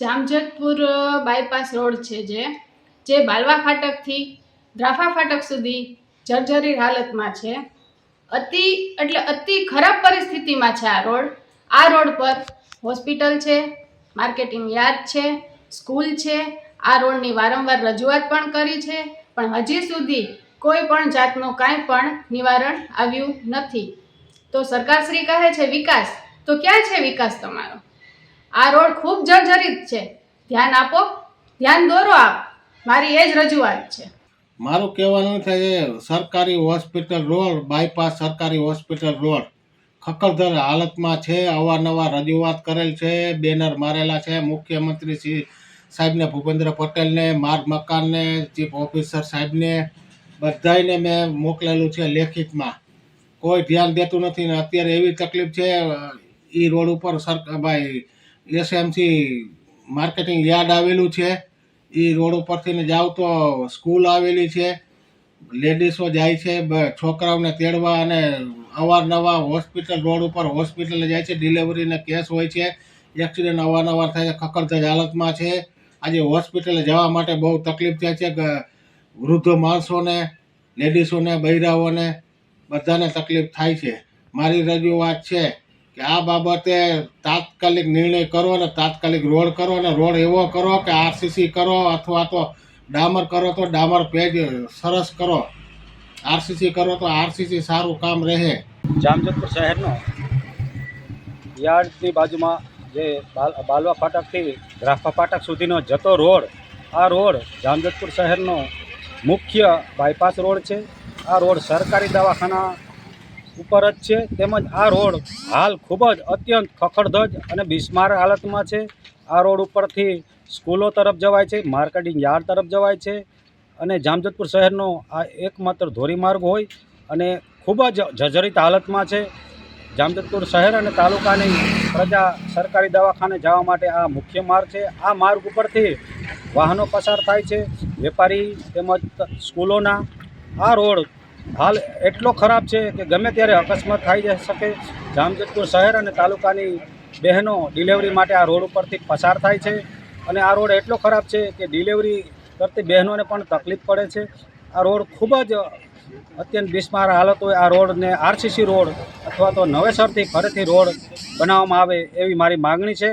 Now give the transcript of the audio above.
Jamjodhpur bypass road છે જે બાલવા ફાટકથી દ્રાફા ફાટક સુધી જર્જરી હાલતમાં છે. અતિ ખરાબ પરિસ્થિતિમાં છે આ રોડ પર હોસ્પિટલ છે, માર્કેટિંગ યાર્ડ છે, સ્કૂલ છે. આ રોડની વારંવાર રજૂઆત પણ કરી છે, પણ હજી સુધી કોઈ પણ જાતનું કાંઈ પણ નિવારણ આવ્યું નથી. તો સરકારશ્રી કહે છે વિકાસ, તો ક્યાં છે વિકાસ તમારો? આ રોડ ખૂબ જર્જરિત છે. ધ્યાન આપો, ધ્યાન દોરો આપ. મારી એ જ રજૂઆત છે. મારું કહેવાનું છે સરકારી હોસ્પિટલ રોડ, બાયપાસ સરકારી હોસ્પિટલ રોડ ખખડધજ હાલતમાં છે. અવારનવાર રજૂઆત કરેલ છે, બેનર મારેલા છે. મુખ્યમંત્રી શ્રી સાહેબને, ભૂપેન્દ્ર પટેલને, માર્ગ મકાનને, ચીફ ઓફિસર સાહેબને બધાને મેં મોકલેલું છે લેખિતમાં. કોઈ ધ્યાન દેતું નથી ને અત્યારે એવી તકલીફ છે એ રોડ ઉપર ભાઈ એસએમસી માર્કેટિંગ યાર્ડ આવેલું છે. એ રોડ ઉપરથી ને જાવ તો સ્કૂલ આવેલી છે. લેડીઝો જાય છે છોકરાઓને તેડવા, અને અવારનવાર હોસ્પિટલ રોડ ઉપર હોસ્પિટલે જાય છે. ડિલિવરીને કેસ હોય છે, એક્સિડન્ટ અવારનવાર થાય છે. ખખડધજ હાલતમાં છે. આજે હોસ્પિટલે જવા માટે બહુ તકલીફ થાય છે. વૃદ્ધ માણસોને, લેડીઝોને, બૈરાઓને બધાને તકલીફ થાય છે. મારી રજૂઆત છે કે આ બાબતે તાત્કાલિક નિર્ણય કરો ને તાત્કાલિક રોડ કરો, અને રોડ એવો કરો કે આરસીસી કરો, અથવા તો ડામર કરો તો ડામર પેજ સરસ કરો. આરસીસી કરો તો આરસીસી સારું કામ રહે. જામજોધપુર શહેરનો યાર્ડની બાજુમાં જે બાલવા ફાટકથી દ્રાફા ફાટક સુધીનો જતો રોડ, આ રોડ જામજોધપુર શહેરનો મુખ્ય બાયપાસ રોડ છે. આ રોડ સરકારી દવાખાના ઉપર જ છે. તેમજ આ રોડ હાલ ખૂબ જ અત્યંત ખખડધજ અને બિસ્માર હાલતમાં છે. આ રોડ ઉપરથી સ્કૂલો તરફ જવાય છે, માર્કેટિંગ યાર્ડ તરફ જવાય છે, અને જામજોધપુર શહેરનો આ એકમાત્ર ધોરીમાર્ગ હોય અને ખૂબ જ જર્જરિત હાલતમાં છે. જામજોધપુર શહેર અને તાલુકાની પ્રજા સરકારી દવાખાને જવા માટે આ મુખ્ય માર્ગ છે. આ માર્ગ ઉપરથી વાહનો પસાર થાય છે, વેપારી તેમજ સ્કૂલોના. આ રોડ હાલ એટલો ખરાબ છે કે ગમે ત્યારે અકસ્માત થઈ શકે. જામજોધપુર શહેર અને તાલુકાની બહેનો ડિલિવરી માટે આ રોડ ઉપરથી પસાર થાય છે, અને આ રોડ એટલો ખરાબ છે કે ડિલિવરી કરતી બહેનોને પણ તકલીફ પડે છે. આ રોડ ખૂબ જ અત્યંત બિસ્માર હાલત હોય. આ રોડને આરસીસી રોડ અથવા તો નવેસરથી ફરીથી રોડ બનાવવામાં આવે એવી મારી માગણી છે.